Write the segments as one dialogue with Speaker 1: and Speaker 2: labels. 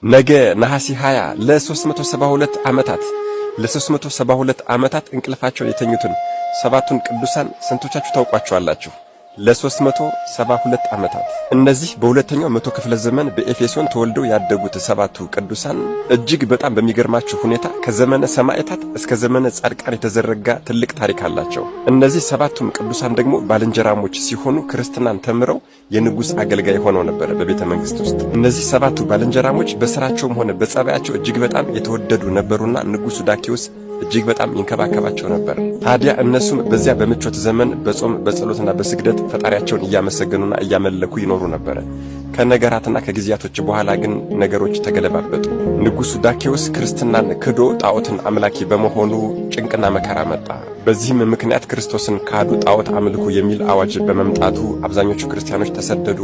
Speaker 1: ነገ ነሐሴ 20 ለ372 ዓመታት እንቅልፋቸውን የተኙትን ሰባቱን ቅዱሳን ስንቶቻችሁ ታውቋቸዋላችሁ? ለ372 ዓመታት እነዚህ በሁለተኛው መቶ ክፍለ ዘመን በኤፌሶን ተወልደው ያደጉት ሰባቱ ቅዱሳን እጅግ በጣም በሚገርማችሁ ሁኔታ ከዘመነ ሰማዕታት እስከ ዘመነ ጻድቃን የተዘረጋ ትልቅ ታሪክ አላቸው። እነዚህ ሰባቱም ቅዱሳን ደግሞ ባልንጀራሞች ሲሆኑ ክርስትናን ተምረው የንጉሥ አገልጋይ ሆነው ነበር በቤተ መንግሥት ውስጥ። እነዚህ ሰባቱ ባልንጀራሞች በሥራቸውም ሆነ በጸባያቸው እጅግ በጣም የተወደዱ ነበሩና ንጉሡ ዳኪዎስ እጅግ በጣም ይንከባከባቸው ነበር። ታዲያ እነሱም በዚያ በምቾት ዘመን በጾም በጸሎትና በስግደት ፈጣሪያቸውን እያመሰገኑና እያመለኩ ይኖሩ ነበር። ከነገራትና ከጊዜያቶች በኋላ ግን ነገሮች ተገለባበጡ። ንጉሡ ዳኪዎስ ክርስትናን ክዶ ጣዖትን አምላኪ በመሆኑ ጭንቅና መከራ መጣ። በዚህም ምክንያት ክርስቶስን ካዱ፣ ጣዖት አምልኩ የሚል አዋጅ በመምጣቱ አብዛኞቹ ክርስቲያኖች ተሰደዱ።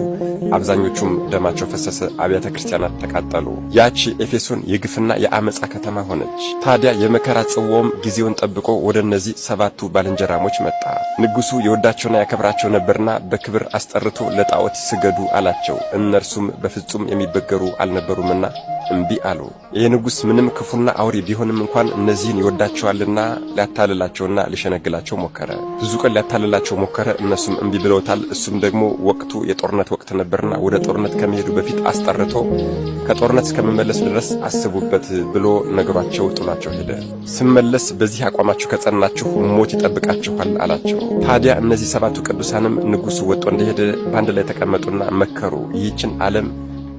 Speaker 1: አብዛኞቹም ደማቸው ፈሰሰ፣ አብያተ ክርስቲያናት ተቃጠሉ። ያቺ ኤፌሶን የግፍና የአመፃ ከተማ ሆነች። ታዲያ የመከራ ጽዋውም ጊዜውን ጠብቆ ወደ እነዚህ ሰባቱ ባልንጀራሞች መጣ። ንጉሡ የወዳቸውና ያከብራቸው ነበርና በክብር አስጠርቶ ለጣዖት ስገዱ አላቸው። እነርሱም በፍጹም የሚበገሩ አልነበሩምና እምቢ አሉ። ይህ ንጉሥ ምንም ክፉና አውሬ ቢሆንም እንኳን እነዚህን ይወዳቸዋልና ሊያታልላቸውና ሊሸነግላቸው ሞከረ። ብዙ ቀን ሊያታልላቸው ሞከረ። እነሱም እምቢ ብለውታል። እሱም ደግሞ ወቅቱ የጦርነት ወቅት ነበርና ወደ ጦርነት ከመሄዱ በፊት አስጠርቶ ከጦርነት እስከመመለስ ድረስ አስቡበት ብሎ ነግሯቸው ጥሏቸው ሄደ። ስመለስ በዚህ አቋማችሁ ከጸናችሁ ሞት ይጠብቃችኋል አላቸው። ታዲያ እነዚህ ሰባቱ ቅዱሳንም ንጉሡ ወጥቶ እንደሄደ በአንድ ላይ ተቀመጡና መከሩ። ይህችን ዓለም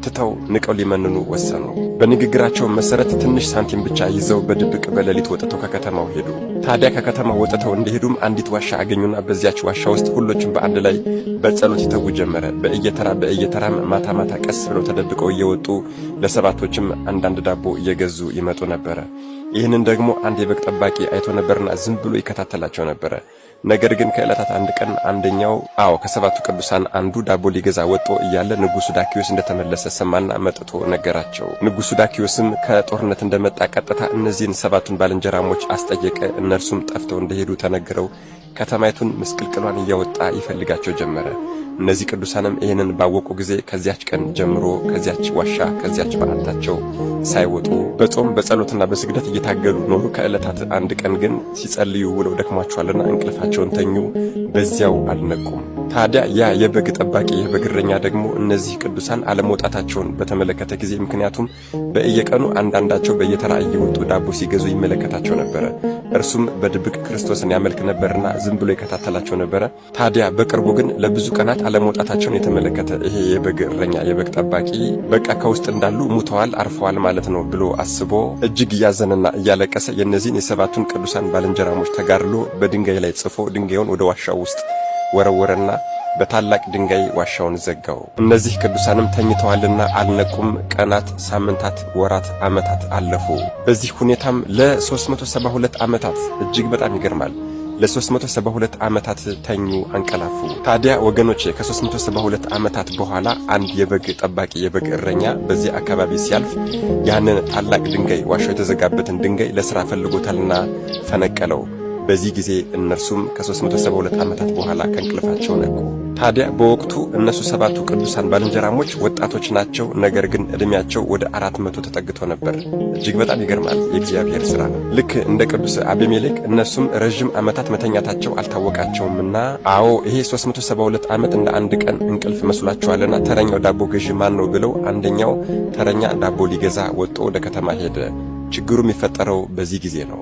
Speaker 1: ትተው ንቀው ሊመንኑ ወሰኑ። በንግግራቸው መሰረት ትንሽ ሳንቲም ብቻ ይዘው በድብቅ በሌሊት ወጥተው ከከተማው ሄዱ። ታዲያ ከከተማው ወጥተው እንደሄዱም አንዲት ዋሻ አገኙና በዚያች ዋሻ ውስጥ ሁሎችም በአንድ ላይ በጸሎት ይተጉ ጀመረ። በእየተራም ማታ ማታ ቀስ ብለው ተደብቀው እየወጡ ለሰባቶችም አንዳንድ ዳቦ እየገዙ ይመጡ ነበረ። ይህንን ደግሞ አንድ የበግ ጠባቂ አይቶ ነበርና ዝም ብሎ ይከታተላቸው ነበረ። ነገር ግን ከዕለታት አንድ ቀን አንደኛው ከሰባቱ ቅዱሳን አንዱ ዳቦ ሊገዛ ወጥቶ እያለ ንጉሡ ዳኪዎስ እንደተመለሰ ሰማና መጥቶ ነገራቸው። ንጉሡ ዳኪዎስም ከጦርነት እንደመጣ ቀጥታ እነዚህን ሰባቱን ባልንጀራሞች አስጠየቀ። እነርሱም ጠፍተው እንደሄዱ ተነግረው ከተማይቱን ምስቅልቅሏን እያወጣ ይፈልጋቸው ጀመረ። እነዚህ ቅዱሳንም ይህንን ባወቁ ጊዜ ከዚያች ቀን ጀምሮ ከዚያች ዋሻ ከዚያች በዓታቸው ሳይወጡ በጾም በጸሎትና በስግደት እየታገሉ ኖሩ። ከዕለታት አንድ ቀን ግን ሲጸልዩ ውለው ደክሟቸዋልና እንቅልፋቸውን ተኙ። በዚያው አልነቁም። ታዲያ ያ የበግ ጠባቂ የበግ እረኛ ደግሞ እነዚህ ቅዱሳን አለመውጣታቸውን በተመለከተ ጊዜ ምክንያቱም በየቀኑ አንዳንዳቸው በየተራ እየወጡ ዳቦ ሲገዙ ይመለከታቸው ነበረ። እርሱም በድብቅ ክርስቶስን ያመልክ ነበርና ዝም ብሎ ይከታተላቸው ነበረ። ታዲያ በቅርቡ ግን ለብዙ ቀናት አለመውጣታቸውን የተመለከተ ይሄ የበግ እረኛ የበግ ጠባቂ በቃ ከውስጥ እንዳሉ ሙተዋል፣ አርፈዋል ማለት ነው ብሎ አስቦ እጅግ እያዘነና እያለቀሰ የእነዚህን የሰባቱን ቅዱሳን ባልንጀራሞች ተጋድሎ በድንጋይ ላይ ጽፎ ድንጋዩን ወደ ዋሻው ውስጥ ወረወረና በታላቅ ድንጋይ ዋሻውን ዘጋው። እነዚህ ቅዱሳንም ተኝተዋልና አልነቁም። ቀናት፣ ሳምንታት፣ ወራት፣ ዓመታት አለፉ። በዚህ ሁኔታም ለ372 ዓመታት እጅግ በጣም ይገርማል። ለ372 ዓመታት ተኙ፣ አንቀላፉ። ታዲያ ወገኖቼ ከ372 ዓመታት በኋላ አንድ የበግ ጠባቂ የበግ እረኛ በዚህ አካባቢ ሲያልፍ ያንን ታላቅ ድንጋይ ዋሻው የተዘጋበትን ድንጋይ ለሥራ ፈልጎታልና ፈነቀለው። በዚህ ጊዜ እነርሱም ከ372 ዓመታት በኋላ ከእንቅልፋቸው ነቁ። ታዲያ በወቅቱ እነሱ ሰባቱ ቅዱሳን ባልንጀራሞች ወጣቶች ናቸው። ነገር ግን ዕድሜያቸው ወደ 400 ተጠግቶ ነበር። እጅግ በጣም ይገርማል የእግዚአብሔር ሥራ። ልክ እንደ ቅዱስ አቤሜሌክ እነሱም ረዥም ዓመታት መተኛታቸው አልታወቃቸውምና ይሄ 372 ዓመት እንደ አንድ ቀን እንቅልፍ መስሏቸዋልና ተረኛው ዳቦ ገዢ ማን ነው ብለው አንደኛው ተረኛ ዳቦ ሊገዛ ወጥቶ ወደ ከተማ ሄደ። ችግሩ የሚፈጠረው በዚህ ጊዜ ነው።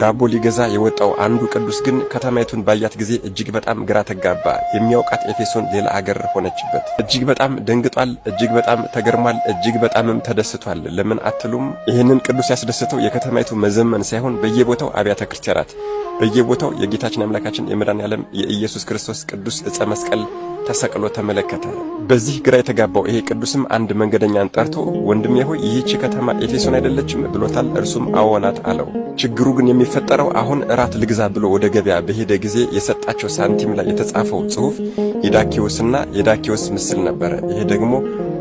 Speaker 1: ዳቦ ሊገዛ የወጣው አንዱ ቅዱስ ግን ከተማይቱን ባያት ጊዜ እጅግ በጣም ግራ ተጋባ። የሚያውቃት ኤፌሶን ሌላ አገር ሆነችበት። እጅግ በጣም ደንግጧል። እጅግ በጣም ተገርሟል። እጅግ በጣምም ተደስቷል። ለምን አትሉም? ይህንን ቅዱስ ያስደሰተው የከተማይቱ መዘመን ሳይሆን በየቦታው አብያተ ክርስቲያናት፣ በየቦታው የጌታችን አምላካችን የመድኃኔዓለም የኢየሱስ ክርስቶስ ቅዱስ ዕፀ መስቀል ተሰቅሎ ተመለከተ። በዚህ ግራ የተጋባው ይሄ ቅዱስም አንድ መንገደኛን ጠርቶ ወንድሜ ሆይ ይህች ከተማ ኤፌሶን አይደለችም ብሎታል። እርሱም አዎ ናት አለው። ችግሩ ግን የሚፈጠረው አሁን እራት ልግዛ ብሎ ወደ ገበያ በሄደ ጊዜ የሰጣቸው ሳንቲም ላይ የተጻፈው ጽሑፍ የዳኪዎስና የዳኪዎስ ምስል ነበረ። ይሄ ደግሞ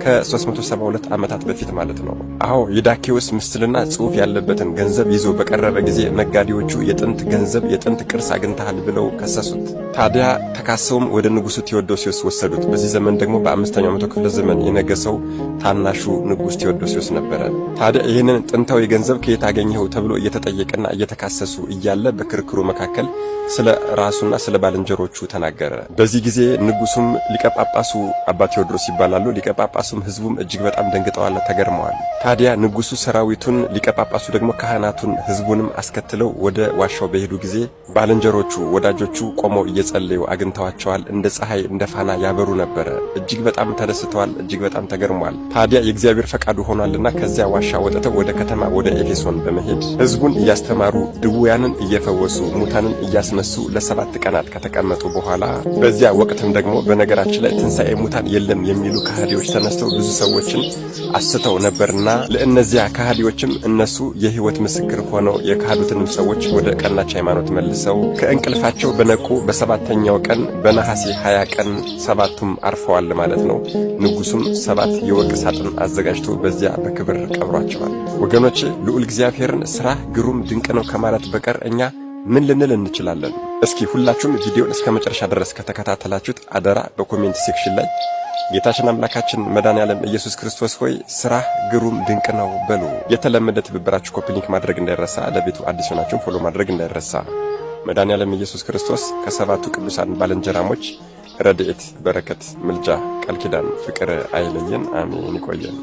Speaker 1: ከ372 ዓመታት በፊት ማለት ነው። አዎ የዳኬዎስ ምስልና ጽሑፍ ያለበትን ገንዘብ ይዞ በቀረበ ጊዜ ነጋዴዎቹ የጥንት ገንዘብ የጥንት ቅርስ አግኝተሃል ብለው ከሰሱት። ታዲያ ተካሰውም ወደ ንጉሡ ቴዎዶሲዮስ ወሰዱት። በዚህ ዘመን ደግሞ በ5ኛው መቶ ክፍለ ዘመን የነገሰው ታናሹ ንጉሥ ቴዎዶሲዮስ ነበረ። ታዲያ ይህንን ጥንታዊ ገንዘብ ከየት አገኘኸው ተብሎ እየተጠየቀና እየተካሰሱ እያለ በክርክሩ መካከል ስለ ራሱና ስለ ባልንጀሮቹ ተናገረ። በዚህ ጊዜ ንጉሡም ሊቀጳጳሱ አባ ቴዎድሮስ ይባላሉ። ሊቀጳጳሱም ሕዝቡም እጅግ በጣም ደንግጠዋል፣ ተገርመዋል። ታዲያ ንጉሡ ሰራዊቱን፣ ሊቀጳጳሱ ደግሞ ካህናቱን፣ ሕዝቡንም አስከትለው ወደ ዋሻው በሄዱ ጊዜ ባልንጀሮቹ ወዳጆቹ ቆመው እየጸለዩ አግኝተዋቸዋል። እንደ ፀሐይ እንደ ፋና ያበሩ ነበረ። እጅግ በጣም ተደስተዋል፣ እጅግ በጣም ተገርመዋል። ታዲያ የእግዚአብሔር ፈቃዱ ሆኗልና ከዚያ ዋሻ ወጥተው ወደ ከተማ ወደ ኤፌሶን በመሄድ ሕዝቡን እያስተማሩ ድውያንን እየፈወሱ ሙታንን እያስነሱ ለ7 ቀናት ከተቀመጡ በኋላ በዚያ ወቅትም ደግሞ በነገራችን ላይ ትንሣኤ ሙታን የለም የሚሉ ከሃዲዎች ተነስተው ብዙ ሰዎችን አስተው ነበርና ለእነዚያ ከሃዲዎችም እነሱ የሕይወት ምስክር ሆነው የካዱትንም ሰዎች ወደ ቀናች ሃይማኖት መልሰው ከእንቅልፋቸው በነቁ በ7ኛው ቀን በነሐሴ 20 ቀን 7ቱም አርፈዋል ማለት ነው። ንጉሡም 7 የወርቅ ሳጥን አዘጋጅቶ በዚያ በክብር ቀብሯቸዋል። ወገኖቼ ልዑል እግዚአብሔርን ሥራህ ግሩም ድንቅ ነው ከማለት በቀር እኛ ምን ልንል እንችላለን? እስኪ ሁላችሁም ቪዲዮን እስከ መጨረሻ ድረስ ከተከታተላችሁት አደራ በኮሜንት ሴክሽን ላይ ጌታችን አምላካችን መድኃኔዓለም ኢየሱስ ክርስቶስ ሆይ ሥራህ ግሩም ድንቅ ነው በሉ። የተለመደ ትብብራችሁ ኮፒ ሊንክ ማድረግ እንዳይረሳ፣ ለቤቱ አዲስ ሆናችሁ ፎሎ ማድረግ እንዳይረሳ። መድኃኔዓለም ኢየሱስ ክርስቶስ ከ7ቱ ቅዱሳን ባልንጀራሞች ረድኤት፣ በረከት፣ ምልጃ፣ ቃል ኪዳን፣ ፍቅር አይለየን። አሜን። ይቆየን።